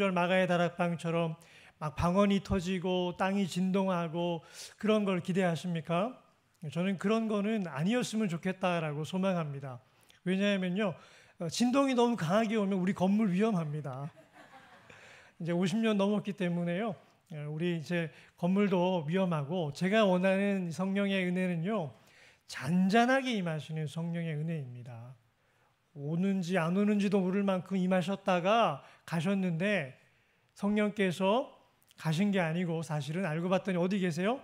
3절 마가의 다락방처럼 막 방언이 터지고 땅이 진동하고 그런 걸 기대하십니까? 저는 그런 거는 아니었으면 좋겠다라고 소망합니다. 왜냐하면요, 진동이 너무 강하게 오면 우리 건물 위험합니다. 이제 50년 넘었기 때문에요, 우리 이제 건물도 위험하고, 제가 원하는 성령의 은혜는요, 잔잔하게 임하시는 성령의 은혜입니다. 오는지 안 오는지도 모를 만큼 임하셨다가 가셨는데, 성령께서 가신 게 아니고 사실은 알고 봤더니 어디 계세요?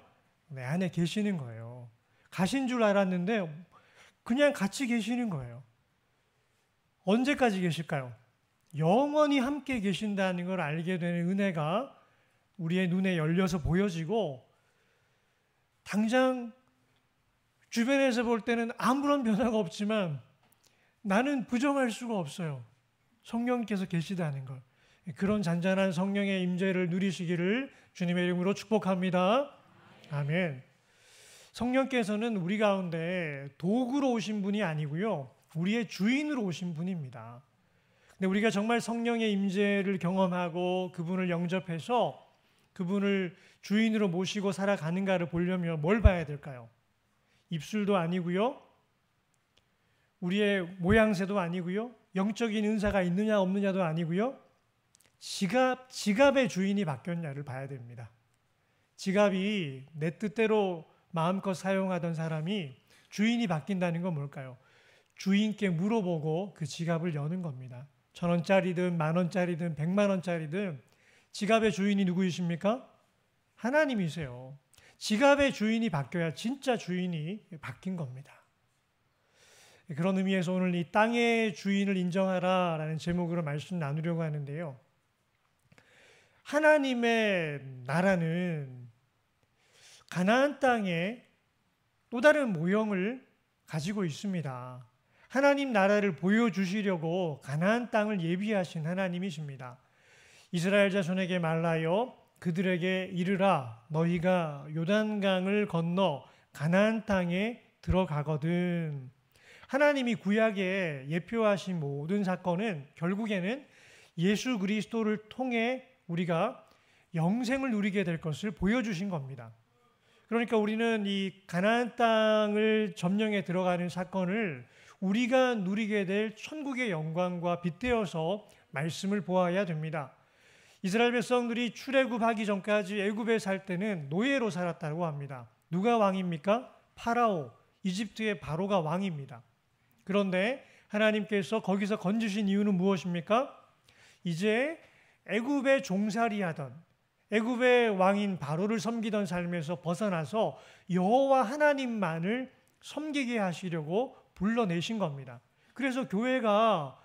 내 안에 계시는 거예요. 가신 줄 알았는데 그냥 같이 계시는 거예요. 언제까지 계실까요? 영원히 함께 계신다는 걸 알게 되는 은혜가 우리의 눈에 열려서 보여지고, 당장 주변에서 볼 때는 아무런 변화가 없지만 나는 부정할 수가 없어요. 성령께서 계시다는 걸. 그런 잔잔한 성령의 임재를 누리시기를 주님의 이름으로 축복합니다. 아멘. 성령께서는 우리 가운데 도구로 오신 분이 아니고요, 우리의 주인으로 오신 분입니다. 근데 우리가 정말 성령의 임재를 경험하고 그분을 영접해서 그분을 주인으로 모시고 살아가는가를 보려면 뭘 봐야 될까요? 입술도 아니고요, 우리의 모양새도 아니고요, 영적인 은사가 있느냐 없느냐도 아니고요, 지갑의 주인이 바뀌었냐를 봐야 됩니다. 지갑이 내 뜻대로 마음껏 사용하던 사람이 주인이 바뀐다는 건 뭘까요? 주인께 물어보고 그 지갑을 여는 겁니다. 1,000원짜리든 10,000원짜리든 100만원짜리든 지갑의 주인이 누구이십니까? 하나님이세요. 지갑의 주인이 바뀌어야 진짜 주인이 바뀐 겁니다. 그런 의미에서 오늘 이 땅의 주인을 인정하라 라는 제목으로 말씀 나누려고 하는데요, 하나님의 나라는 가나안 땅에 또 다른 모형을 가지고 있습니다. 하나님 나라를 보여주시려고 가나안 땅을 예비하신 하나님이십니다. 이스라엘 자손에게 말하여 그들에게 이르라, 너희가 요단강을 건너 가나안 땅에 들어가거든. 하나님이 구약에 예표하신 모든 사건은 결국에는 예수 그리스도를 통해 우리가 영생을 누리게 될 것을 보여주신 겁니다. 그러니까 우리는 이 가나안 땅을 점령해 들어가는 사건을 우리가 누리게 될 천국의 영광과 빗대어서 말씀을 보아야 됩니다. 이스라엘 백성들이 출애굽하기 전까지 애굽에 살 때는 노예로 살았다고 합니다. 누가 왕입니까? 파라오, 이집트의 바로가 왕입니다. 그런데 하나님께서 거기서 건지신 이유는 무엇입니까? 이제 애굽에 종살이하던, 애굽의 왕인 바로를 섬기던 삶에서 벗어나서 여호와 하나님만을 섬기게 하시려고 불러내신 겁니다. 그래서 교회가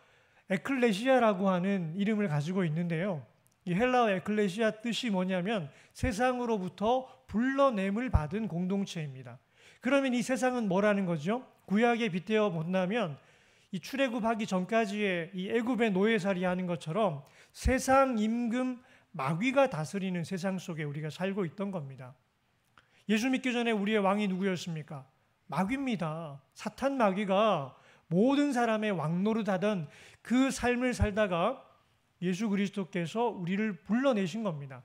에클레시아라고 하는 이름을 가지고 있는데요, 이 헬라어 에클레시아 뜻이 뭐냐면 세상으로부터 불러냄을 받은 공동체입니다. 그러면 이 세상은 뭐라는 거죠? 구약에 빗대어 본다면 이 출애굽하기 전까지의 이 애굽의 노예살이 하는 것처럼 세상 임금 마귀가 다스리는 세상 속에 우리가 살고 있던 겁니다. 예수 믿기 전에 우리의 왕이 누구였습니까? 마귀입니다. 사탄 마귀가 모든 사람의 왕노릇하던 그 삶을 살다가 예수 그리스도께서 우리를 불러내신 겁니다.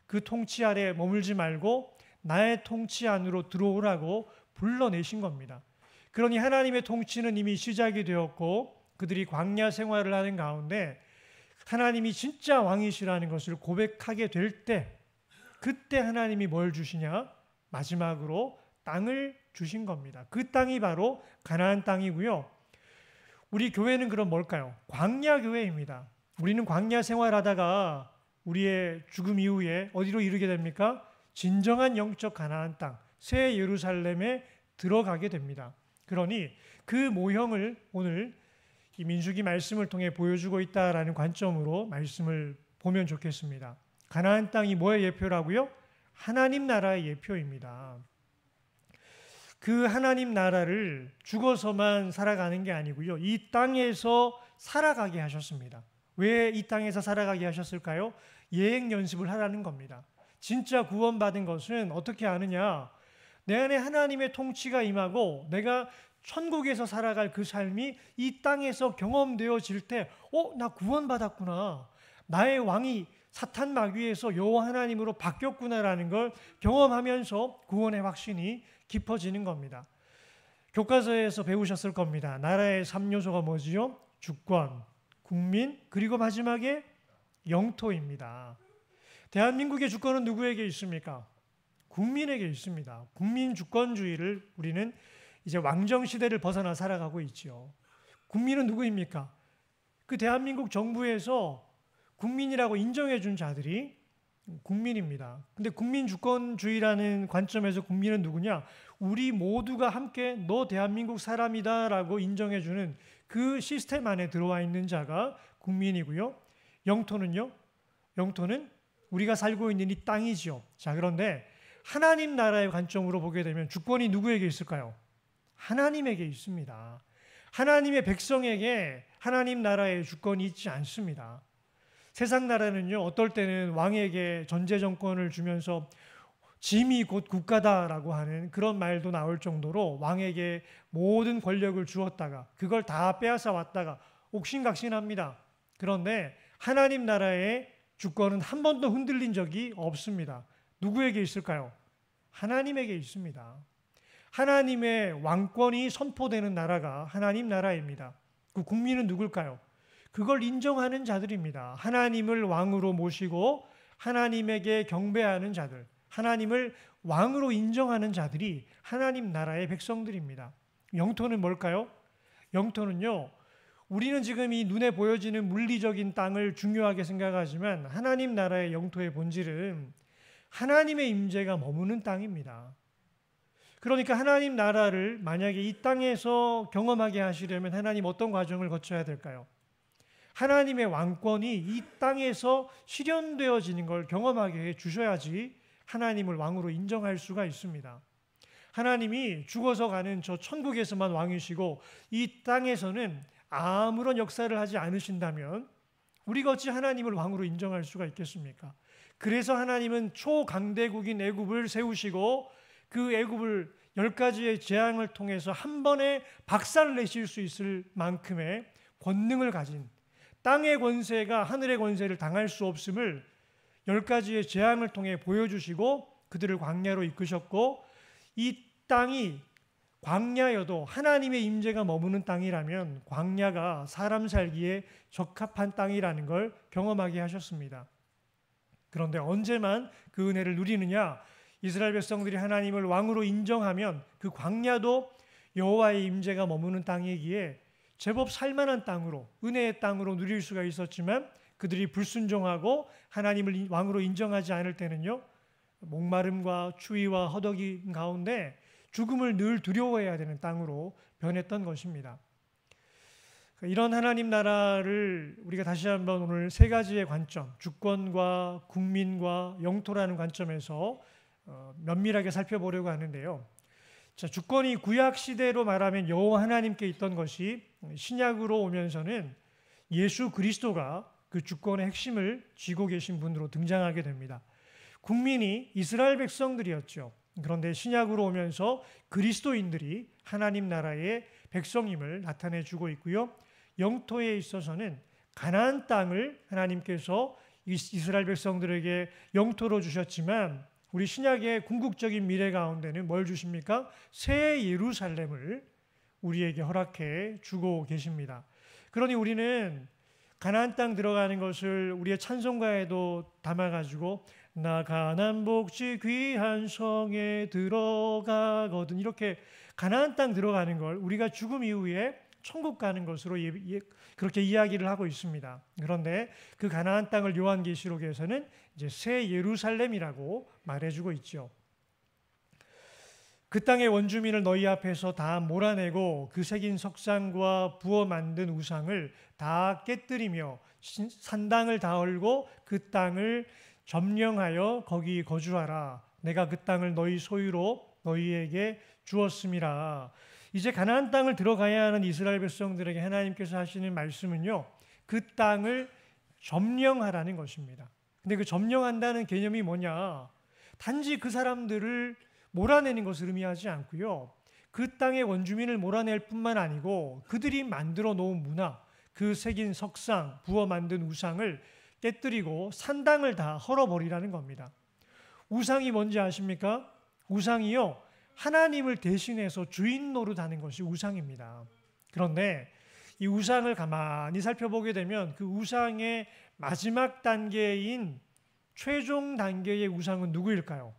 그 통치 아래 머물지 말고 나의 통치 안으로 들어오라고 불러내신 겁니다. 그러니 하나님의 통치는 이미 시작이 되었고 그들이 광야 생활을 하는 가운데 하나님이 진짜 왕이시라는 것을 고백하게 될 때, 그때 하나님이 뭘 주시냐? 마지막으로 땅을 주신 겁니다. 그 땅이 바로 가나안 땅이고요. 우리 교회는 그럼 뭘까요? 광야 교회입니다. 우리는 광야 생활하다가 우리의 죽음 이후에 어디로 이르게 됩니까? 진정한 영적 가나안 땅, 새 예루살렘에 들어가게 됩니다. 그러니 그 모형을 오늘 이 민수기 말씀을 통해 보여주고 있다라는 관점으로 말씀을 보면 좋겠습니다. 가나안 땅이 뭐의 예표라고요? 하나님 나라의 예표입니다. 그 하나님 나라를 죽어서만 살아가는 게 아니고요, 이 땅에서 살아가게 하셨습니다. 왜 이 땅에서 살아가게 하셨을까요? 예행 연습을 하라는 겁니다. 진짜 구원받은 것은 어떻게 아느냐? 내 안에 하나님의 통치가 임하고 내가 천국에서 살아갈 그 삶이 이 땅에서 경험되어질 때, 나 구원받았구나. 나의 왕이 사탄 마귀에서 여호와 하나님으로 바뀌었구나라는 걸 경험하면서 구원의 확신이 깊어지는 겁니다. 교과서에서 배우셨을 겁니다. 나라의 3요소가 뭐지요? 주권, 국민, 그리고 마지막에 영토입니다. 대한민국의 주권은 누구에게 있습니까? 국민에게 있습니다. 국민 주권주의를 우리는 이제 왕정 시대를 벗어나 살아가고 있지요. 국민은 누구입니까? 그 대한민국 정부에서 국민이라고 인정해 준 자들이 국민입니다. 근데 국민 주권주의라는 관점에서 국민은 누구냐? 우리 모두가 함께 너 대한민국 사람이다라고 인정해 주는 그 시스템 안에 들어와 있는 자가 국민이고요. 영토는요? 영토는 우리가 살고 있는 이 땅이지요. 자, 그런데 하나님 나라의 관점으로 보게 되면 주권이 누구에게 있을까요? 하나님에게 있습니다. 하나님의 백성에게 하나님 나라의 주권이 있지 않습니다. 세상 나라는요, 어떨 때는 왕에게 전제 정권을 주면서 짐이 곧 국가다라고 하는 그런 말도 나올 정도로 왕에게 모든 권력을 주었다가 그걸 다 빼앗아 왔다가 옥신각신합니다. 그런데 하나님 나라의 주권은 한 번도 흔들린 적이 없습니다. 누구에게 있을까요? 하나님에게 있습니다. 하나님의 왕권이 선포되는 나라가 하나님 나라입니다. 그 국민은 누굴까요? 그걸 인정하는 자들입니다. 하나님을 왕으로 모시고 하나님에게 경배하는 자들, 하나님을 왕으로 인정하는 자들이 하나님 나라의 백성들입니다. 영토는 뭘까요? 영토는요, 우리는 지금 이 눈에 보여지는 물리적인 땅을 중요하게 생각하지만 하나님 나라의 영토의 본질은 하나님의 임재가 머무는 땅입니다. 그러니까 하나님 나라를 만약에 이 땅에서 경험하게 하시려면 하나님 어떤 과정을 거쳐야 될까요? 하나님의 왕권이 이 땅에서 실현되어지는 걸 경험하게 해 주셔야지 하나님을 왕으로 인정할 수가 있습니다. 하나님이 죽어서 가는 저 천국에서만 왕이시고 이 땅에서는 아무런 역사를 하지 않으신다면 우리가 어찌 하나님을 왕으로 인정할 수가 있겠습니까? 그래서 하나님은 초강대국인 애굽을 세우시고 그 애굽을 10가지의 재앙을 통해서 한 번에 박살을 내실 수 있을 만큼의 권능을 가진, 땅의 권세가 하늘의 권세를 당할 수 없음을 10가지의 재앙을 통해 보여주시고 그들을 광야로 이끄셨고, 이 땅이 광야여도 하나님의 임재가 머무는 땅이라면 광야가 사람 살기에 적합한 땅이라는 걸 경험하게 하셨습니다. 그런데 언제만 그 은혜를 누리느냐? 이스라엘 백성들이 하나님을 왕으로 인정하면 그 광야도 여호와의 임재가 머무는 땅이기에 제법 살만한 땅으로, 은혜의 땅으로 누릴 수가 있었지만 그들이 불순종하고 하나님을 왕으로 인정하지 않을 때는요, 목마름과 추위와 허덕임 가운데 죽음을 늘 두려워해야 되는 땅으로 변했던 것입니다. 이런 하나님 나라를 우리가 다시 한번 오늘 3가지의 관점, 주권과 국민과 영토라는 관점에서 면밀하게 살펴보려고 하는데요. 자, 주권이 구약 시대로 말하면 여호와 하나님께 있던 것이 신약으로 오면서는 예수 그리스도가 그 주권의 핵심을 쥐고 계신 분으로 등장하게 됩니다. 국민이 이스라엘 백성들이었죠. 그런데 신약으로 오면서 그리스도인들이 하나님 나라의 백성임을 나타내 주고 있고요. 영토에 있어서는 가나안 땅을 하나님께서 이스라엘 백성들에게 영토로 주셨지만 우리 신약의 궁극적인 미래 가운데는 뭘 주십니까? 새 예루살렘을 우리에게 허락해 주고 계십니다. 그러니 우리는 가나안 땅 들어가는 것을 우리의 찬송가에도 담아가지고 나 가나안 복지 귀한 성에 들어가거든, 이렇게 가나안 땅 들어가는 걸 우리가 죽음 이후에 천국 가는 것으로 그렇게 이야기를 하고 있습니다. 그런데 그 가나안 땅을 요한계시록에서는 이제 새 예루살렘이라고 말해주고 있죠. 그 땅의 원주민을 너희 앞에서 다 몰아내고 그 새긴 석상과 부어 만든 우상을 다 깨뜨리며 산당을 다 헐고 그 땅을 점령하여 거기 거주하라. 내가 그 땅을 너희 소유로 너희에게 주었음이라. 이제 가나안 땅을 들어가야 하는 이스라엘 백성들에게 하나님께서 하시는 말씀은요, 그 땅을 점령하라는 것입니다. 근데 그 점령한다는 개념이 뭐냐? 단지 그 사람들을 몰아내는 것을 의미하지 않고요, 그 땅의 원주민을 몰아낼 뿐만 아니고 그들이 만들어 놓은 문화, 그 새긴 석상, 부어 만든 우상을 깨뜨리고 산당을 다 헐어버리라는 겁니다. 우상이 뭔지 아십니까? 우상이요, 하나님을 대신해서 주인 노릇하는 것이 우상입니다. 그런데 이 우상을 가만히 살펴보게 되면 그 우상의 마지막 단계인 최종 단계의 우상은 누구일까요?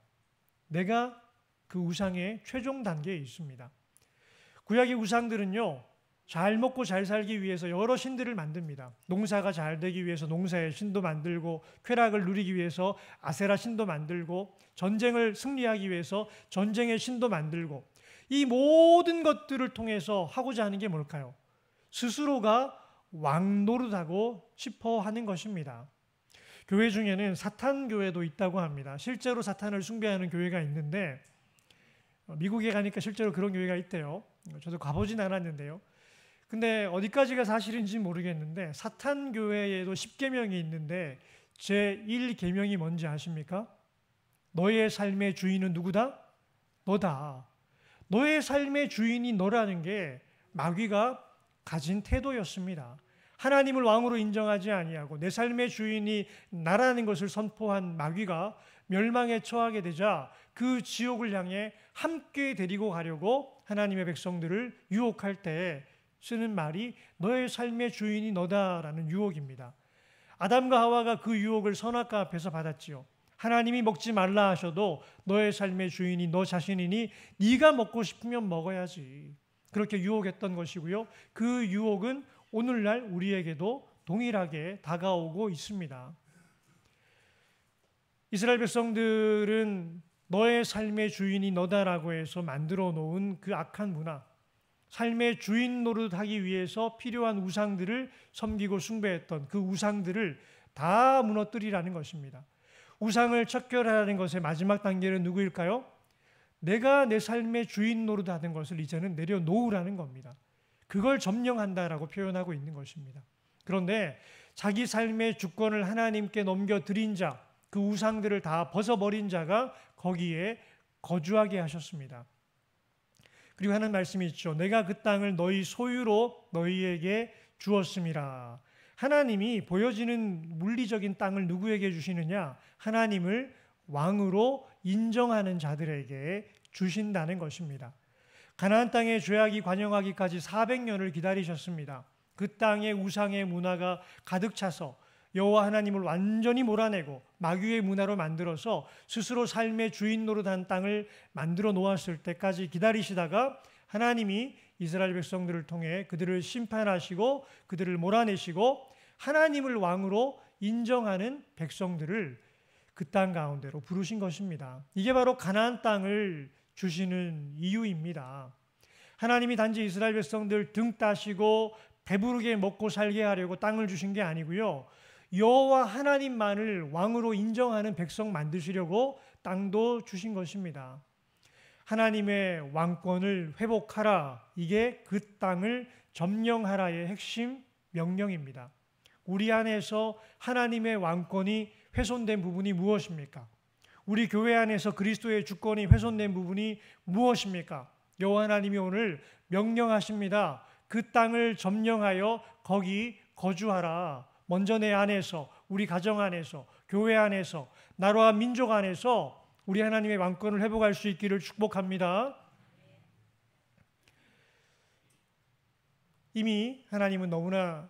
내가 그 우상의 최종 단계에 있습니다. 구약의 우상들은요, 잘 먹고 잘 살기 위해서 여러 신들을 만듭니다. 농사가 잘 되기 위해서 농사의 신도 만들고, 쾌락을 누리기 위해서 아세라 신도 만들고, 전쟁을 승리하기 위해서 전쟁의 신도 만들고, 이 모든 것들을 통해서 하고자 하는 게 뭘까요? 스스로가 왕 노릇하고 싶어 하는 것입니다. 교회 중에는 사탄 교회도 있다고 합니다. 실제로 사탄을 숭배하는 교회가 있는데, 미국에 가니까 실제로 그런 교회가 있대요. 저도 가보진 않았는데요. 근데 어디까지가 사실인지 모르겠는데, 사탄 교회에도 10계명이 있는데 제1계명이 뭔지 아십니까? 너의 삶의 주인은 누구다? 너다. 너의 삶의 주인이 너라는 게 마귀가 가진 태도였습니다. 하나님을 왕으로 인정하지 아니하고 내 삶의 주인이 나라는 것을 선포한 마귀가 멸망에 처하게 되자 그 지옥을 향해 함께 데리고 가려고 하나님의 백성들을 유혹할 때 쓰는 말이 너의 삶의 주인이 너다라는 유혹입니다. 아담과 하와가 그 유혹을 선악과 앞에서 받았지요. 하나님이 먹지 말라 하셔도 너의 삶의 주인이 너 자신이니 네가 먹고 싶으면 먹어야지. 그렇게 유혹했던 것이고요. 그 유혹은 오늘날 우리에게도 동일하게 다가오고 있습니다. 이스라엘 백성들은 너의 삶의 주인이 너다라고 해서 만들어 놓은 그 악한 문화, 삶의 주인 노릇하기 위해서 필요한 우상들을 섬기고 숭배했던 그 우상들을 다 무너뜨리라는 것입니다. 우상을 척결하라는 것의 마지막 단계는 누구일까요? 내가 내 삶의 주인 노릇하는 것을 이제는 내려놓으라는 겁니다. 그걸 점령한다라고 표현하고 있는 것입니다. 그런데 자기 삶의 주권을 하나님께 넘겨드린 자, 그 우상들을 다 벗어버린 자가 거기에 거주하게 하셨습니다. 그리고 하는 말씀이 있죠. 내가 그 땅을 너희 소유로 너희에게 주었음이라. 하나님이 보여지는 물리적인 땅을 누구에게 주시느냐? 하나님을 왕으로 인정하는 자들에게 주신다는 것입니다. 가나안 땅의 죄악이 관영하기까지 400년을 기다리셨습니다. 그 땅의 우상의 문화가 가득 차서 여호와 하나님을 완전히 몰아내고 마귀의 문화로 만들어서 스스로 삶의 주인 노릇한 땅을 만들어 놓았을 때까지 기다리시다가 하나님이 이스라엘 백성들을 통해 그들을 심판하시고 그들을 몰아내시고 하나님을 왕으로 인정하는 백성들을 그 땅 가운데로 부르신 것입니다. 이게 바로 가나안 땅을 주시는 이유입니다. 하나님이 단지 이스라엘 백성들 등 따시고 배부르게 먹고 살게 하려고 땅을 주신 게 아니고요. 여호와 하나님만을 왕으로 인정하는 백성 만드시려고 땅도 주신 것입니다. 하나님의 왕권을 회복하라. 이게 그 땅을 점령하라의 핵심 명령입니다. 우리 안에서 하나님의 왕권이 훼손된 부분이 무엇입니까? 우리 교회 안에서 그리스도의 주권이 훼손된 부분이 무엇입니까? 여호와 하나님이 오늘 명령하십니다. 그 땅을 점령하여 거기 거주하라. 먼저 내 안에서, 우리 가정 안에서, 교회 안에서, 나라와 민족 안에서 우리 하나님의 왕권을 회복할 수 있기를 축복합니다. 이미 하나님은 너무나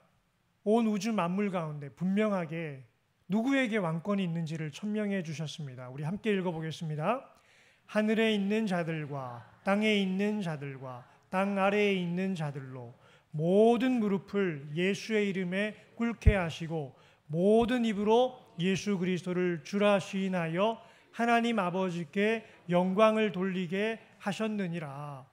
온 우주 만물 가운데 분명하게 누구에게 왕권이 있는지를 천명해 주셨습니다. 우리 함께 읽어보겠습니다. 하늘에 있는 자들과 땅에 있는 자들과 땅 아래에 있는 자들로 모든 무릎을 예수의 이름에 꿇게 하시고 모든 입으로 예수 그리스도를 주라 시인하여 하나님 아버지께 영광을 돌리게 하셨느니라.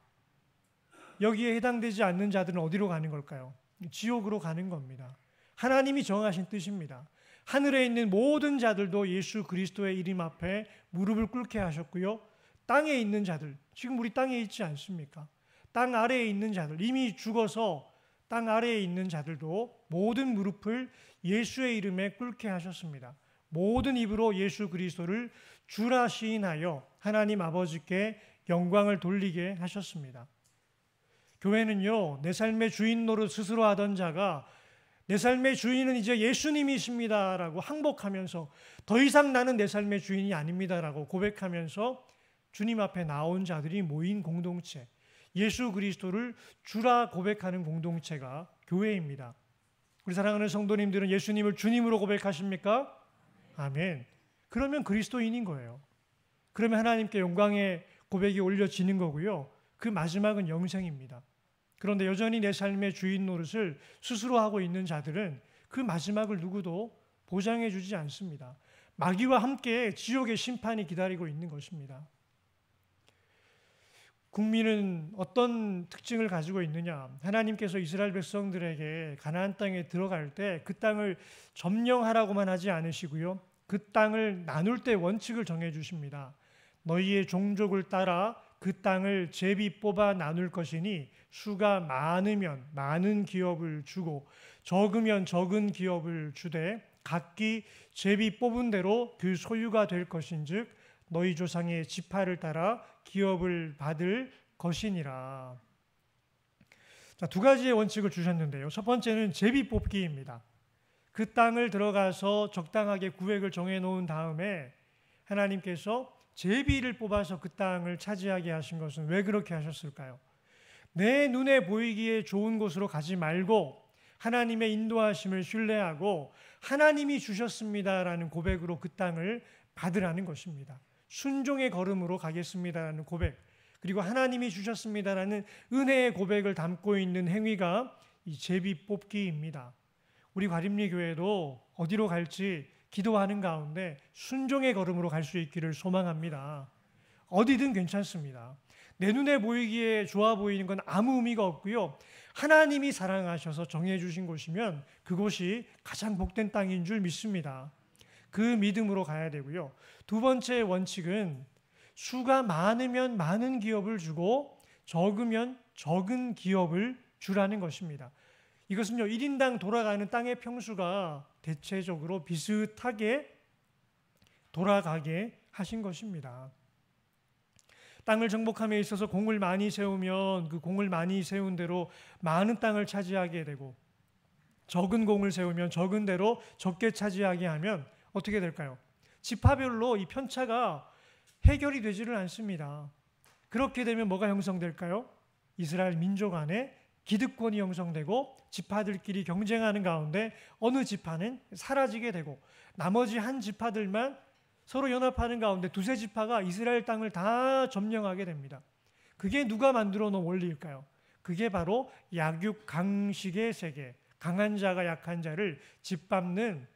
여기에 해당되지 않는 자들은 어디로 가는 걸까요? 지옥으로 가는 겁니다. 하나님이 정하신 뜻입니다. 하늘에 있는 모든 자들도 예수 그리스도의 이름 앞에 무릎을 꿇게 하셨고요. 땅에 있는 자들, 지금 우리 땅에 있지 않습니까? 땅 아래에 있는 자들, 이미 죽어서 땅 아래에 있는 자들도 모든 무릎을 예수의 이름에 꿇게 하셨습니다. 모든 입으로 예수 그리스도를 주라 시인하여 하나님 아버지께 영광을 돌리게 하셨습니다. 교회는요, 내 삶의 주인 노릇 스스로 하던 자가 내 삶의 주인은 이제 예수님이십니다라고 항복하면서 더 이상 나는 내 삶의 주인이 아닙니다라고 고백하면서 주님 앞에 나온 자들이 모인 공동체, 예수 그리스도를 주라 고백하는 공동체가 교회입니다. 우리 사랑하는 성도님들은 예수님을 주님으로 고백하십니까? 아멘. 그러면 그리스도인인 거예요. 그러면 하나님께 영광의 고백이 올려지는 거고요. 그 마지막은 영생입니다. 그런데 여전히 내 삶의 주인 노릇을 스스로 하고 있는 자들은 그 마지막을 누구도 보장해 주지 않습니다. 마귀와 함께 지옥의 심판이 기다리고 있는 것입니다. 국민은 어떤 특징을 가지고 있느냐? 하나님께서 이스라엘 백성들에게 가나안 땅에 들어갈 때 그 땅을 점령하라고만 하지 않으시고요. 그 땅을 나눌 때 원칙을 정해 주십니다. 너희의 종족을 따라 그 땅을 제비 뽑아 나눌 것이니 수가 많으면 많은 기업을 주고 적으면 적은 기업을 주되 각기 제비 뽑은 대로 그 소유가 될 것인즉 너희 조상의 지파를 따라 기업을 받을 것이니라. 자, 두 가지의 원칙을 주셨는데요. 첫 번째는 제비 뽑기입니다. 그 땅을 들어가서 적당하게 구획을 정해놓은 다음에 하나님께서 제비를 뽑아서 그 땅을 차지하게 하신 것은 왜 그렇게 하셨을까요? 내 눈에 보이기에 좋은 곳으로 가지 말고 하나님의 인도하심을 신뢰하고 하나님이 주셨습니다라는 고백으로 그 땅을 받으라는 것입니다. 순종의 걸음으로 가겠습니다라는 고백, 그리고 하나님이 주셨습니다라는 은혜의 고백을 담고 있는 행위가 이 제비 뽑기입니다. 우리 과림리교회도 어디로 갈지 기도하는 가운데 순종의 걸음으로 갈 수 있기를 소망합니다. 어디든 괜찮습니다. 내 눈에 보이기에 좋아 보이는 건 아무 의미가 없고요. 하나님이 사랑하셔서 정해주신 곳이면 그곳이 가장 복된 땅인 줄 믿습니다. 그 믿음으로 가야 되고요. 두 번째 원칙은 수가 많으면 많은 기업을 주고 적으면 적은 기업을 주라는 것입니다. 이것은요, 1인당 돌아가는 땅의 평수가 대체적으로 비슷하게 돌아가게 하신 것입니다. 땅을 정복함에 있어서 공을 많이 세우면 그 공을 많이 세운 대로 많은 땅을 차지하게 되고 적은 공을 세우면 적은 대로 적게 차지하게 하면 어떻게 될까요? 지파별로 이 편차가 해결이 되지를 않습니다. 그렇게 되면 뭐가 형성될까요? 이스라엘 민족 안에 기득권이 형성되고 지파들끼리 경쟁하는 가운데 어느 지파는 사라지게 되고 나머지 한 지파들만 서로 연합하는 가운데 두세 지파가 이스라엘 땅을 다 점령하게 됩니다. 그게 누가 만들어 놓은 원리일까요? 그게 바로 약육강식의 세계, 강한 자가 약한 자를 짓밟는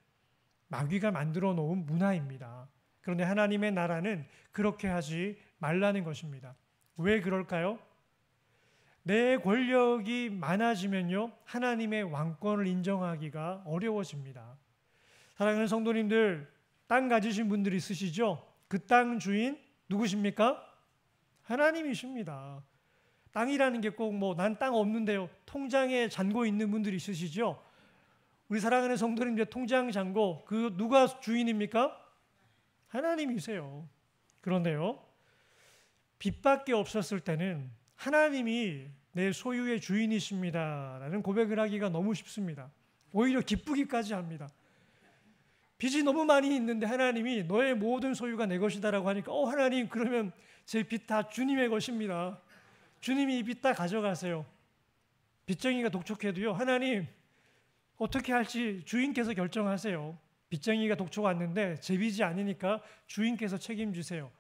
마귀가 만들어 놓은 문화입니다. 그런데 하나님의 나라는 그렇게 하지 말라는 것입니다. 왜 그럴까요? 내 권력이 많아지면요, 하나님의 왕권을 인정하기가 어려워집니다. 사랑하는 성도님들, 땅 가지신 분들이 있으시죠? 그 땅 주인 누구십니까? 하나님이십니다. 땅이라는 게 꼭 뭐 난 땅 없는데요, 통장에 잔고 있는 분들이 있으시죠? 우리 사랑하는 성도님들, 통장 잔고 그 누가 주인입니까? 하나님이세요. 그런데요, 빚밖에 없었을 때는 하나님이 내 소유의 주인이십니다라는 고백을 하기가 너무 쉽습니다. 오히려 기쁘기까지 합니다. 빚이 너무 많이 있는데 하나님이 너의 모든 소유가 내 것이다라고 하니까 하나님, 그러면 제 빚 다 주님의 것입니다. 주님이 이 빚 다 가져가세요. 빚쟁이가 독촉해도요, 하나님 어떻게 할지 주인께서 결정하세요. 빚쟁이가 독촉 왔는데 제 빚이 아니니까 주인께서 책임지세요.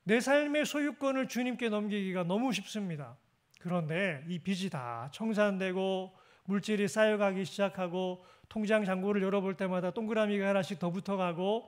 내 삶의 소유권을 주님께 넘기기가 너무 쉽습니다. 그런데 이 빚이 다 청산되고 물질이 쌓여가기 시작하고 통장 잔고를 열어볼 때마다 동그라미가 하나씩 더 붙어가고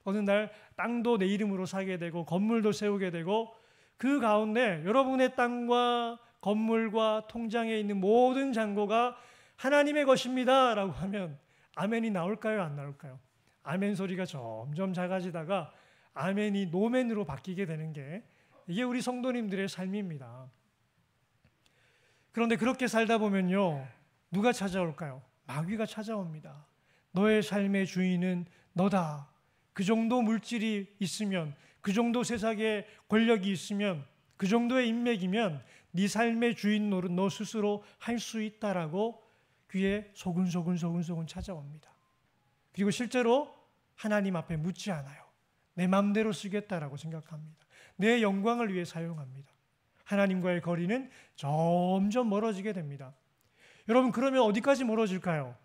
어느 날 땅도 내 이름으로 사게 되고 건물도 세우게 되고 그 가운데 여러분의 땅과 건물과 통장에 있는 모든 잔고가 하나님의 것입니다 라고 하면 아멘이 나올까요? 안 나올까요? 아멘 소리가 점점 작아지다가 아멘이 노멘으로 바뀌게 되는 게 이게 우리 성도님들의 삶입니다. 그런데 그렇게 살다 보면요, 누가 찾아올까요? 마귀가 찾아옵니다. 너의 삶의 주인은 너다. 그 정도 물질이 있으면, 그 정도 세상에 권력이 있으면, 그 정도의 인맥이면 네 삶의 주인 노릇 너 스스로 할 수 있다라고 귀에 소근소근 찾아옵니다. 그리고 실제로 하나님 앞에 묻지 않아요. 내 마음대로 쓰겠다라고 생각합니다. 내 영광을 위해 사용합니다. 하나님과의 거리는 점점 멀어지게 됩니다. 여러분, 그러면 어디까지 멀어질까요?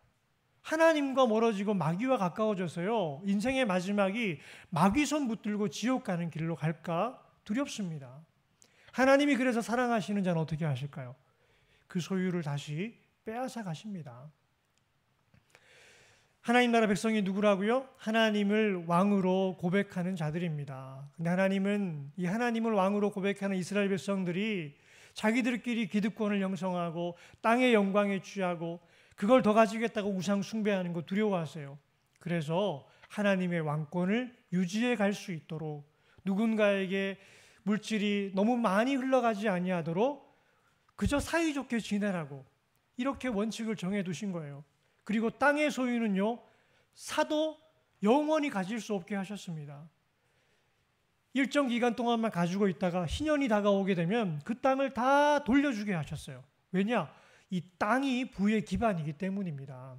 하나님과 멀어지고 마귀와 가까워져서요, 인생의 마지막이 마귀손 붙들고 지옥 가는 길로 갈까 두렵습니다. 하나님이 그래서 사랑하시는 자는 어떻게 하실까요? 그 소유를 다시 빼앗아 가십니다. 하나님 나라 백성이 누구라고요? 하나님을 왕으로 고백하는 자들입니다. 근데 하나님은 이 하나님을 왕으로 고백하는 이스라엘 백성들이 자기들끼리 기득권을 형성하고 땅의 영광에 취하고 그걸 더 가지겠다고 우상 숭배하는 거 두려워하세요. 그래서 하나님의 왕권을 유지해 갈 수 있도록 누군가에게 물질이 너무 많이 흘러가지 아니하도록 그저 사이좋게 지내라고 이렇게 원칙을 정해 두신 거예요. 그리고 땅의 소유는요, 사도 영원히 가질 수 없게 하셨습니다. 일정 기간 동안만 가지고 있다가 희년이 다가오게 되면 그 땅을 다 돌려주게 하셨어요. 왜냐? 이 땅이 부의 기반이기 때문입니다.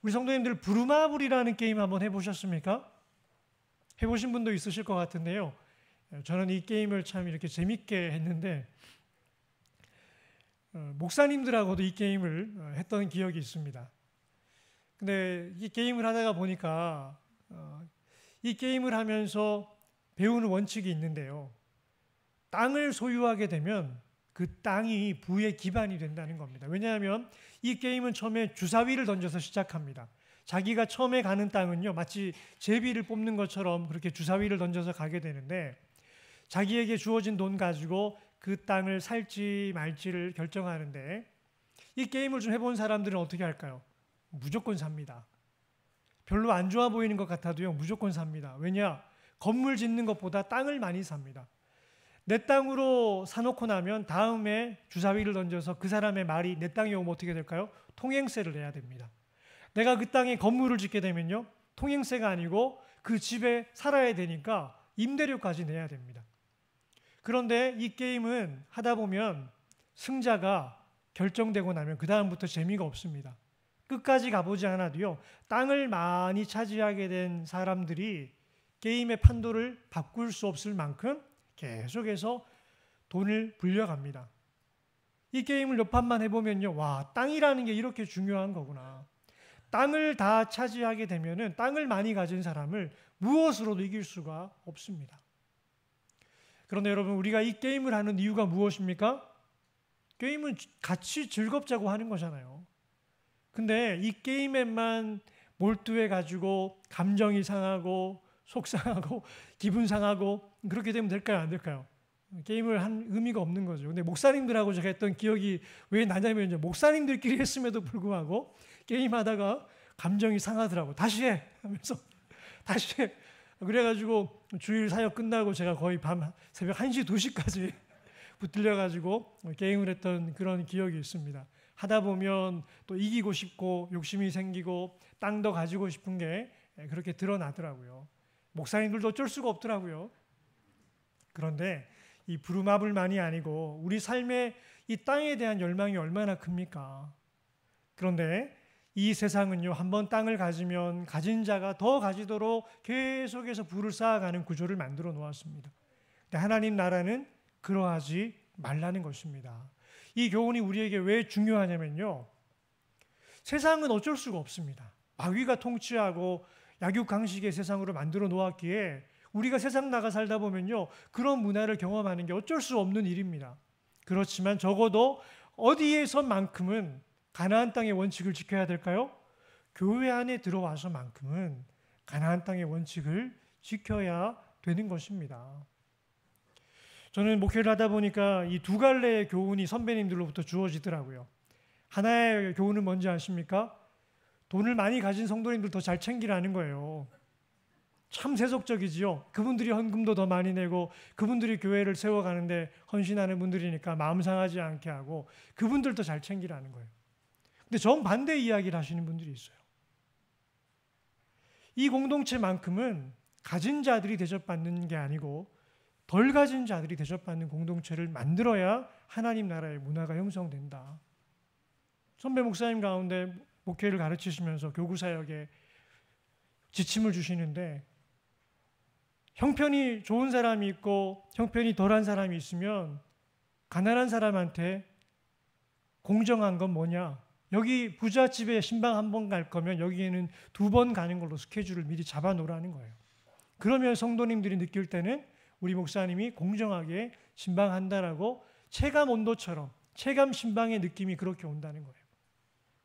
우리 성도님들 부루마블이라는 게임 한번 해보셨습니까? 해보신 분도 있으실 것 같은데요. 저는 이 게임을 참 이렇게 재밌게 했는데 목사님들하고도 이 게임을 했던 기억이 있습니다. 근데 이 게임을 하다가 보니까 이 게임을 하면서 배우는 원칙이 있는데요. 땅을 소유하게 되면 그 땅이 부의 기반이 된다는 겁니다. 왜냐하면 이 게임은 처음에 주사위를 던져서 시작합니다. 자기가 처음에 가는 땅은요, 마치 제비를 뽑는 것처럼 그렇게 주사위를 던져서 가게 되는데 자기에게 주어진 돈 가지고 그 땅을 살지 말지를 결정하는데 이 게임을 좀 해본 사람들은 어떻게 할까요? 무조건 삽니다. 별로 안 좋아 보이는 것 같아도요, 무조건 삽니다. 왜냐? 건물 짓는 것보다 땅을 많이 삽니다. 내 땅으로 사놓고 나면 다음에 주사위를 던져서 그 사람의 말이 내 땅에 오면 어떻게 될까요? 통행세를 내야 됩니다. 내가 그 땅에 건물을 짓게 되면요, 통행세가 아니고 그 집에 살아야 되니까 임대료까지 내야 됩니다. 그런데 이 게임은 하다 보면 승자가 결정되고 나면 그 다음부터 재미가 없습니다. 끝까지 가보지 않아도요, 땅을 많이 차지하게 된 사람들이 게임의 판도를 바꿀 수 없을 만큼 계속해서 돈을 불려갑니다. 이 게임을 몇 판만 해보면요, 와, 땅이라는 게 이렇게 중요한 거구나. 땅을 다 차지하게 되면은 땅을 많이 가진 사람을 무엇으로도 이길 수가 없습니다. 그런데 여러분, 우리가 이 게임을 하는 이유가 무엇입니까? 게임은 같이 즐겁자고 하는 거잖아요. 근데 이 게임에만 몰두해 가지고 감정이 상하고 속상하고 기분 상하고 그렇게 되면 될까요? 안 될까요? 게임을 한 의미가 없는 거죠. 근데 목사님들하고 제가 했던 기억이 왜 나냐면 목사님들끼리 했음에도 불구하고 게임하다가 감정이 상하더라고. 다시 해! 하면서 다시 해! 그래가지고 주일 사역 끝나고 제가 거의 새벽 1시, 2시까지 붙들려가지고 게임을 했던 그런 기억이 있습니다. 하다 보면 또 이기고 싶고 욕심이 생기고 땅도 가지고 싶은 게 그렇게 드러나더라고요. 목사님들도 어쩔 수가 없더라고요. 그런데 이 부루마블만이 아니고 우리 삶의 이 땅에 대한 열망이 얼마나 큽니까? 그런데 이 세상은요, 한번 땅을 가지면 가진 자가 더 가지도록 계속해서 부를 쌓아가는 구조를 만들어 놓았습니다. 근데 하나님 나라는 그러하지 말라는 것입니다. 이 교훈이 우리에게 왜 중요하냐면요, 세상은 어쩔 수가 없습니다. 마귀가 통치하고 약육강식의 세상으로 만들어 놓았기에 우리가 세상 나가 살다 보면요, 그런 문화를 경험하는 게 어쩔 수 없는 일입니다. 그렇지만 적어도 어디에서만큼은 가나안 땅의 원칙을 지켜야 될까요? 교회 안에 들어와서만큼은 가나안 땅의 원칙을 지켜야 되는 것입니다. 저는 목회를 하다 보니까 이 두 갈래의 교훈이 선배님들로부터 주어지더라고요. 하나의 교훈은 뭔지 아십니까? 돈을 많이 가진 성도님들 더 잘 챙기라는 거예요. 참 세속적이지요. 그분들이 헌금도 더 많이 내고 그분들이 교회를 세워가는데 헌신하는 분들이니까 마음 상하지 않게 하고 그분들 더 잘 챙기라는 거예요. 근데 정반대 이야기를 하시는 분들이 있어요. 이 공동체만큼은 가진 자들이 대접받는 게 아니고 덜 가진 자들이 대접받는 공동체를 만들어야 하나님 나라의 문화가 형성된다. 선배 목사님 가운데 목회를 가르치시면서 교구 사역에 지침을 주시는데 형편이 좋은 사람이 있고 형편이 덜한 사람이 있으면 가난한 사람한테 공정한 건 뭐냐? 여기 부잣집에 신방 한 번 갈 거면 여기에는 2번 가는 걸로 스케줄을 미리 잡아 놓으라는 거예요. 그러면 성도님들이 느낄 때는 우리 목사님이 공정하게 신방한다라고 체감 온도처럼 체감 신방의 느낌이 그렇게 온다는 거예요.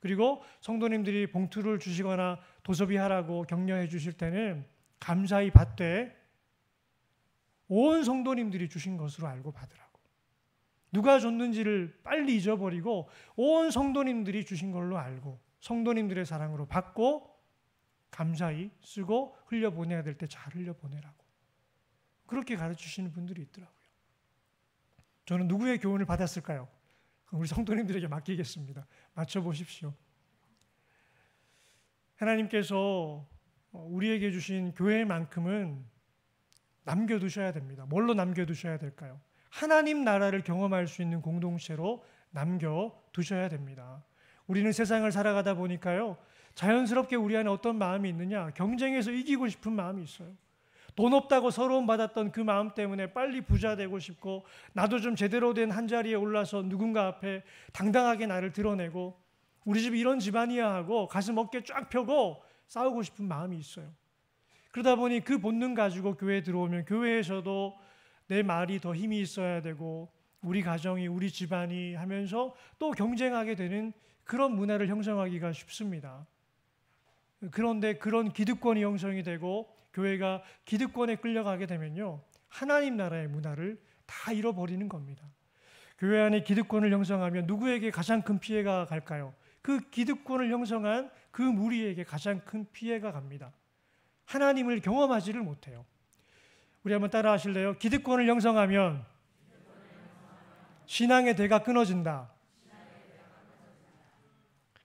그리고 성도님들이 봉투를 주시거나 도서비 하라고 격려해 주실 때는 감사히 받되 온 성도님들이 주신 것으로 알고 받으라고. 누가 줬는지를 빨리 잊어버리고 온 성도님들이 주신 걸로 알고 성도님들의 사랑으로 받고 감사히 쓰고 흘려보내야 될 때 잘 흘려보내라고. 그렇게 가르치시는 분들이 있더라고요. 저는 누구의 교훈을 받았을까요? 우리 성도님들에게 맡기겠습니다. 맞춰보십시오. 하나님께서 우리에게 주신 교회만큼은 남겨두셔야 됩니다. 뭘로 남겨두셔야 될까요? 하나님 나라를 경험할 수 있는 공동체로 남겨두셔야 됩니다. 우리는 세상을 살아가다 보니까요, 자연스럽게 우리 안에 어떤 마음이 있느냐? 경쟁에서 이기고 싶은 마음이 있어요. 돈 없다고 서러움 받았던 그 마음 때문에 빨리 부자 되고 싶고 나도 좀 제대로 된 한 자리에 올라서 누군가 앞에 당당하게 나를 드러내고 우리 집 이런 집안이야 하고 가슴 어깨 쫙 펴고 싸우고 싶은 마음이 있어요. 그러다 보니 그 본능 가지고 교회에 들어오면 교회에서도 내 말이 더 힘이 있어야 되고 우리 가정이 우리 집안이 하면서 또 경쟁하게 되는 그런 문화를 형성하기가 쉽습니다. 그런데 그런 기득권이 형성이 되고 교회가 기득권에 끌려가게 되면요, 하나님 나라의 문화를 다 잃어버리는 겁니다. 교회 안에 기득권을 형성하면 누구에게 가장 큰 피해가 갈까요? 그 기득권을 형성한 그 무리에게 가장 큰 피해가 갑니다. 하나님을 경험하지를 못해요. 우리 한번 따라 하실래요? 기득권을 형성하면 신앙의 대가 끊어진다.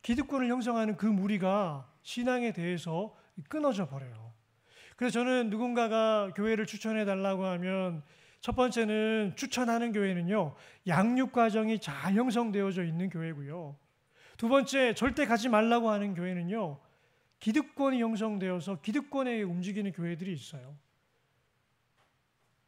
기득권을 형성하는 그 무리가 신앙에 대해서 끊어져 버려요. 그래서 저는 누군가가 교회를 추천해 달라고 하면 첫 번째는 추천하는 교회는요, 양육 과정이 잘 형성되어져 있는 교회고요. 두 번째, 절대 가지 말라고 하는 교회는요, 기득권이 형성되어서 기득권에 움직이는 교회들이 있어요.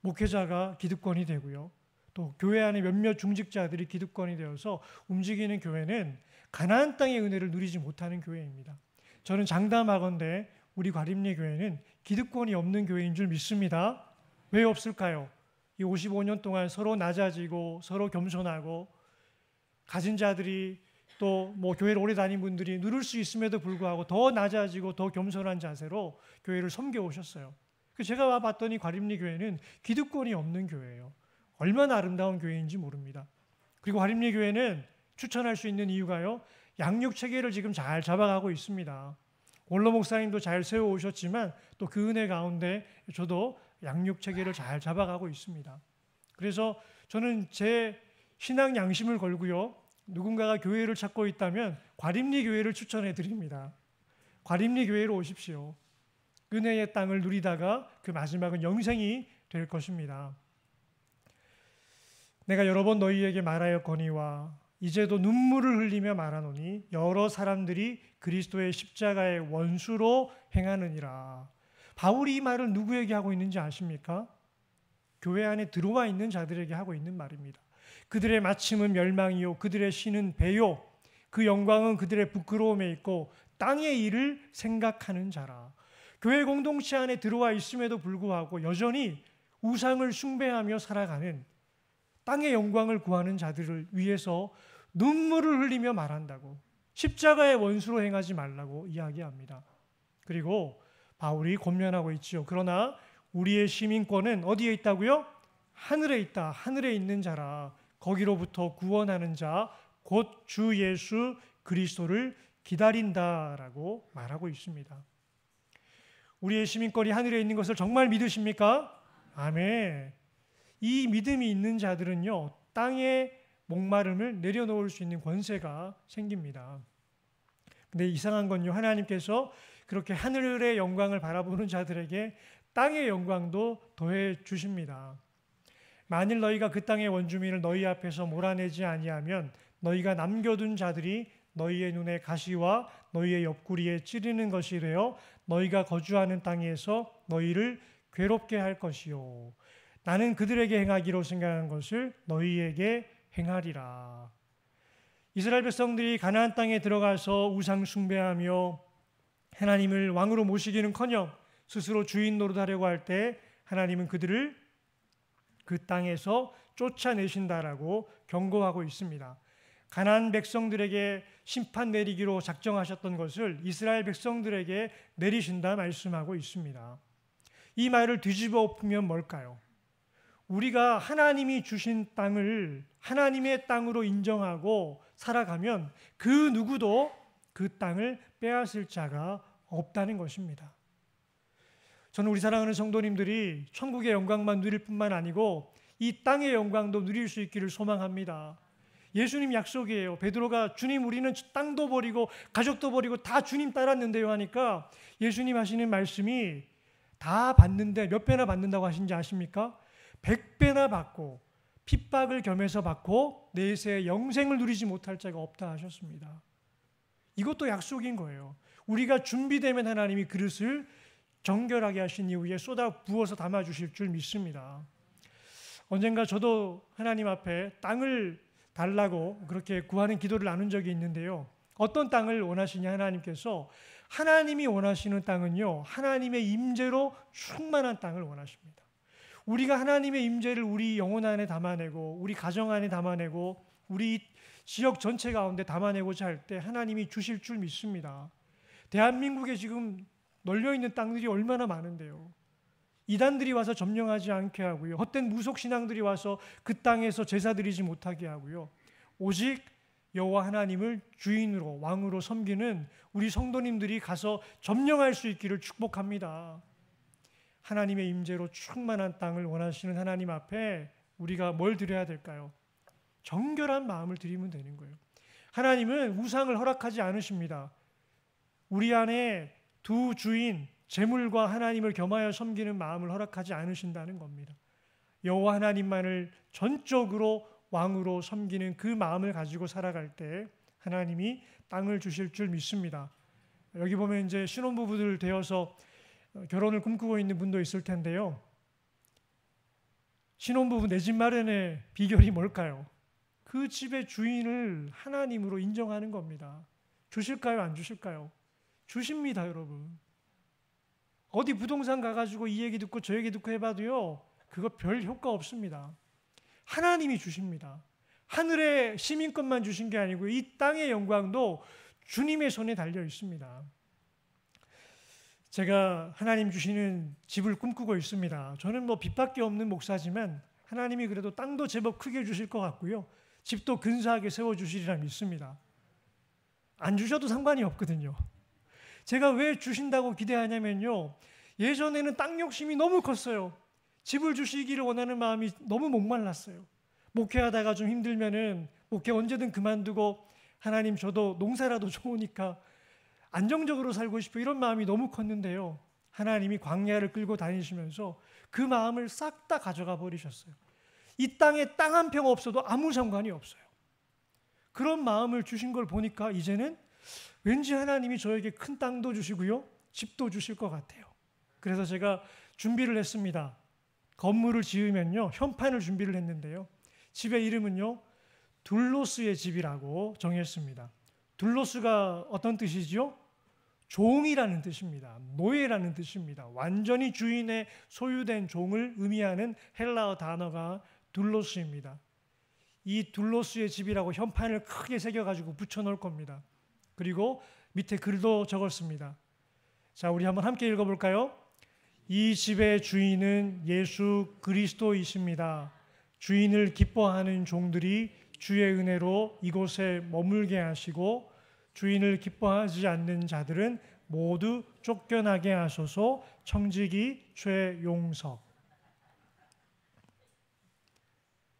목회자가 기득권이 되고요. 또 교회 안에 몇몇 중직자들이 기득권이 되어서 움직이는 교회는 가나안 땅의 은혜를 누리지 못하는 교회입니다. 저는 장담하건대 우리 과림리 교회는 기득권이 없는 교회인 줄 믿습니다. 왜 없을까요? 이 55년 동안 서로 낮아지고 서로 겸손하고 가진 자들이 또 교회를 오래 다닌 분들이 누릴 수 있음에도 불구하고 더 낮아지고 더 겸손한 자세로 교회를 섬겨오셨어요. 제가 와봤더니 과림리 교회는 기득권이 없는 교회예요. 얼마나 아름다운 교회인지 모릅니다. 그리고 과림리 교회는 추천할 수 있는 이유가요, 양육 체계를 지금 잘 잡아가고 있습니다. 원로 목사님도 잘 세워오셨지만 또 그 은혜 가운데 저도 양육 체계를 잘 잡아가고 있습니다. 그래서 저는 제 신앙 양심을 걸고요, 누군가가 교회를 찾고 있다면 과림리 교회를 추천해 드립니다. 과림리 교회로 오십시오. 은혜의 땅을 누리다가 그 마지막은 영생이 될 것입니다. 내가 여러 번 너희에게 말하였거니와 이제도 눈물을 흘리며 말하노니 여러 사람들이 그리스도의 십자가의 원수로 행하느니라. 바울이 이 말을 누구에게 하고 있는지 아십니까? 교회 안에 들어와 있는 자들에게 하고 있는 말입니다. 그들의 마침은 멸망이요 그들의 신은 배요 그 영광은 그들의 부끄러움에 있고 땅의 일을 생각하는 자라. 교회 공동체 안에 들어와 있음에도 불구하고 여전히 우상을 숭배하며 살아가는 땅의 영광을 구하는 자들을 위해서 눈물을 흘리며 말한다고, 십자가의 원수로 행하지 말라고 이야기합니다. 그리고 바울이 권면하고 있지요. 그러나 우리의 시민권은 어디에 있다고요? 하늘에 있다. 하늘에 있는 자라. 거기로부터 구원하는 자 곧 주 예수 그리스도를 기다린다라고 말하고 있습니다. 우리의 시민권이 하늘에 있는 것을 정말 믿으십니까? 아멘. 이 믿음이 있는 자들은요, 땅의 목마름을 내려놓을 수 있는 권세가 생깁니다. 근데 이상한 건요, 하나님께서 그렇게 하늘의 영광을 바라보는 자들에게 땅의 영광도 더해 주십니다. 만일 너희가 그 땅의 원주민을 너희 앞에서 몰아내지 아니하면 너희가 남겨둔 자들이 너희의 눈에 가시와 너희의 옆구리에 찌르는 것이 되어 너희가 거주하는 땅에서 너희를 괴롭게 할 것이요 나는 그들에게 행하기로 생각한 것을 너희에게 행하리라. 이스라엘 백성들이 가나안 땅에 들어가서 우상 숭배하며 하나님을 왕으로 모시기는커녕 스스로 주인 노릇하려고 할 때 하나님은 그들을 그 땅에서 쫓아내신다라고 경고하고 있습니다. 가나안 백성들에게 심판 내리기로 작정하셨던 것을 이스라엘 백성들에게 내리신다 말씀하고 있습니다. 이 말을 뒤집어 엎으면 뭘까요? 우리가 하나님이 주신 땅을 하나님의 땅으로 인정하고 살아가면 그 누구도 그 땅을 빼앗을 자가 없다는 것입니다. 저는 우리 사랑하는 성도님들이 천국의 영광만 누릴 뿐만 아니고 이 땅의 영광도 누릴 수 있기를 소망합니다. 예수님 약속이에요. 베드로가 주님 우리는 땅도 버리고 가족도 버리고 다 주님 따랐는데요 하니까 예수님 하시는 말씀이 다 받는데 몇 배나 받는다고 하신지 아십니까? 100배나 받고 핍박을 겸해서 받고 내세 영생을 누리지 못할 자가 없다 하셨습니다. 이것도 약속인 거예요. 우리가 준비되면 하나님이 그릇을 정결하게 하신 이후에 쏟아 부어서 담아주실 줄 믿습니다. 언젠가 저도 하나님 앞에 땅을 달라고 그렇게 구하는 기도를 나눈 적이 있는데요. 어떤 땅을 원하시냐 하나님께서 하나님이 원하시는 땅은요. 하나님의 임재로 충만한 땅을 원하십니다. 우리가 하나님의 임재를 우리 영혼 안에 담아내고 우리 가정 안에 담아내고 우리 지역 전체 가운데 담아내고자 할 때 하나님이 주실 줄 믿습니다. 대한민국에 지금 널려있는 땅들이 얼마나 많은데요. 이단들이 와서 점령하지 않게 하고요. 헛된 무속신앙들이 와서 그 땅에서 제사 드리지 못하게 하고요. 오직 여호와 하나님을 주인으로 왕으로 섬기는 우리 성도님들이 가서 점령할 수 있기를 축복합니다. 하나님의 임재로 충만한 땅을 원하시는 하나님 앞에 우리가 뭘 드려야 될까요? 정결한 마음을 드리면 되는 거예요. 하나님은 우상을 허락하지 않으십니다. 우리 안에 두 주인, 재물과 하나님을 겸하여 섬기는 마음을 허락하지 않으신다는 겁니다. 여호와 하나님만을 전적으로 왕으로 섬기는 그 마음을 가지고 살아갈 때 하나님이 땅을 주실 줄 믿습니다. 여기 보면 이제 신혼부부들 되어서 결혼을 꿈꾸고 있는 분도 있을 텐데요. 신혼부부 내 집 마련의 비결이 뭘까요? 그 집의 주인을 하나님으로 인정하는 겁니다. 주실까요? 안 주실까요? 주십니다, 여러분. 어디 부동산 가가지고 이 얘기 듣고 저 얘기 듣고 해봐도요, 그거 별 효과 없습니다. 하나님이 주십니다. 하늘의 시민권만 주신 게 아니고 이 땅의 영광도 주님의 손에 달려 있습니다. 제가 하나님 주시는 집을 꿈꾸고 있습니다. 저는 뭐 빚밖에 없는 목사지만 하나님이 그래도 땅도 제법 크게 주실 것 같고요. 집도 근사하게 세워주시리라 믿습니다. 안 주셔도 상관이 없거든요. 제가 왜 주신다고 기대하냐면요. 예전에는 땅 욕심이 너무 컸어요. 집을 주시기를 원하는 마음이 너무 목말랐어요. 목회하다가 좀 힘들면은 목회 언제든 그만두고 하나님 저도 농사라도 좋으니까 안정적으로 살고 싶어 이런 마음이 너무 컸는데요. 하나님이 광야를 끌고 다니시면서 그 마음을 싹 다 가져가 버리셨어요. 이 땅에 땅 한 평 없어도 아무 상관이 없어요. 그런 마음을 주신 걸 보니까 이제는 왠지 하나님이 저에게 큰 땅도 주시고요. 집도 주실 것 같아요. 그래서 제가 준비를 했습니다. 건물을 지으면요. 현판을 준비를 했는데요. 집의 이름은요. 둘로스의 집이라고 정했습니다. 둘로스가 어떤 뜻이죠? 종이라는 뜻입니다. 노예라는 뜻입니다. 완전히 주인의 소유된 종을 의미하는 헬라어 단어가 둘로스입니다. 이 둘로스의 집이라고 현판을 크게 새겨가지고 붙여놓을 겁니다. 그리고 밑에 글도 적었습니다. 자, 우리 한번 함께 읽어볼까요? 이 집의 주인은 예수 그리스도이십니다. 주인을 기뻐하는 종들이 주의 은혜로 이곳에 머물게 하시고 주인을 기뻐하지 않는 자들은 모두 쫓겨나게 하소서. 청지기 최용석.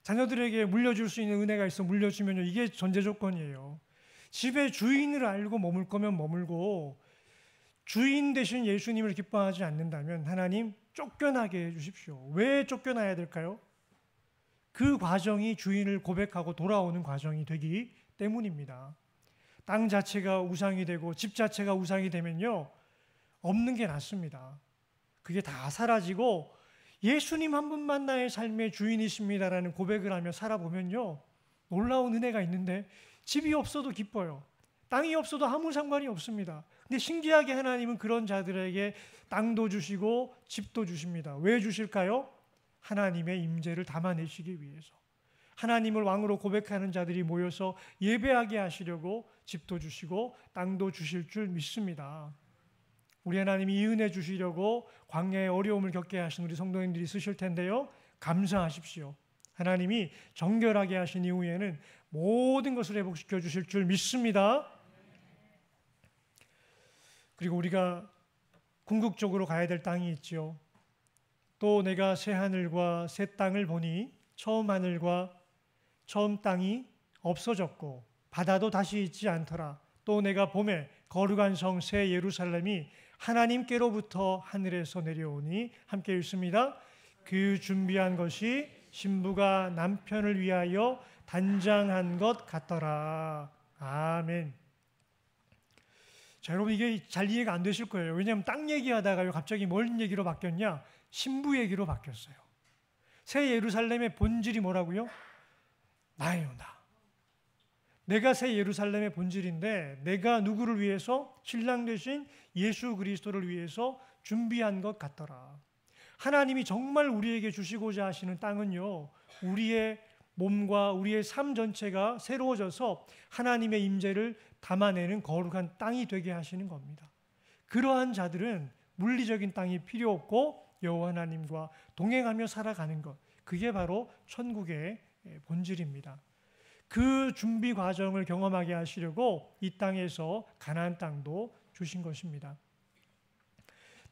자녀들에게 물려줄 수 있는 은혜가 있어 물려주면요. 이게 전제 조건이에요. 집의 주인을 알고 머물 거면 머물고 주인 되신 예수님을 기뻐하지 않는다면 하나님 쫓겨나게 해주십시오. 왜 쫓겨나야 될까요? 그 과정이 주인을 고백하고 돌아오는 과정이 되기 때문입니다. 땅 자체가 우상이 되고 집 자체가 우상이 되면요, 없는 게 낫습니다. 그게 다 사라지고 예수님 한 분만 나의 삶의 주인이십니다라는 고백을 하며 살아보면요, 놀라운 은혜가 있는데 집이 없어도 기뻐요. 땅이 없어도 아무 상관이 없습니다. 근데 신기하게 하나님은 그런 자들에게 땅도 주시고 집도 주십니다. 왜 주실까요? 하나님의 임재를 담아내시기 위해서. 하나님을 왕으로 고백하는 자들이 모여서 예배하게 하시려고 집도 주시고 땅도 주실 줄 믿습니다. 우리 하나님이 이 은혜 주시려고 광야의 어려움을 겪게 하신 우리 성도님들이 있으실 텐데요, 감사하십시오. 하나님이 정결하게 하신 이후에는 모든 것을 회복시켜 주실 줄 믿습니다. 그리고 우리가 궁극적으로 가야 될 땅이 있죠. 또 내가 새 하늘과 새 땅을 보니 처음 하늘과 처음 땅이 없어졌고 바다도 다시 있지 않더라. 또 내가 봄에 거룩한 성 새 예루살렘이 하나님께로부터 하늘에서 내려오니, 함께 읽습니다. 그 준비한 것이 신부가 남편을 위하여 단장한 것 같더라. 아멘. 자, 여러분, 이게 잘 이해가 안 되실 거예요. 왜냐하면 땅 얘기하다가 갑자기 뭔 얘기로 바뀌었냐? 신부 얘기로 바뀌었어요. 새 예루살렘의 본질이 뭐라고요? 나예요, 나. 내가 새 예루살렘의 본질인데 내가 누구를 위해서? 신랑 되신 예수 그리스도를 위해서 준비한 것 같더라. 하나님이 정말 우리에게 주시고자 하시는 땅은요, 우리의 몸과 우리의 삶 전체가 새로워져서 하나님의 임재를 담아내는 거룩한 땅이 되게 하시는 겁니다. 그러한 자들은 물리적인 땅이 필요 없고 여호와 하나님과 동행하며 살아가는 것, 그게 바로 천국의 본질입니다. 그 준비 과정을 경험하게 하시려고 이 땅에서 가나안 땅도 주신 것입니다.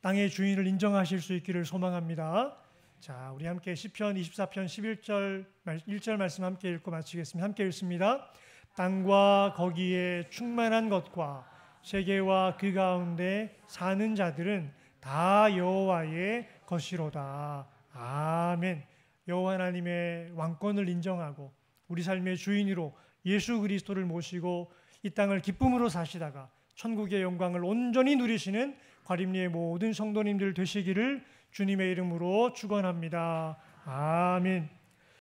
땅의 주인을 인정하실 수 있기를 소망합니다. 자, 우리 함께 시편 24편 1절 말씀 함께 읽고 마치겠습니다. 함께 읽습니다. 땅과 거기에 충만한 것과 세계와 그 가운데 사는 자들은 다 여호와의 것이로다. 아멘. 여호와 하나님의 왕권을 인정하고 우리 삶의 주인으로 예수 그리스도를 모시고 이 땅을 기쁨으로 사시다가 천국의 영광을 온전히 누리시는 과림리의 모든 성도님들 되시기를 주님의 이름으로 축원합니다. 아멘.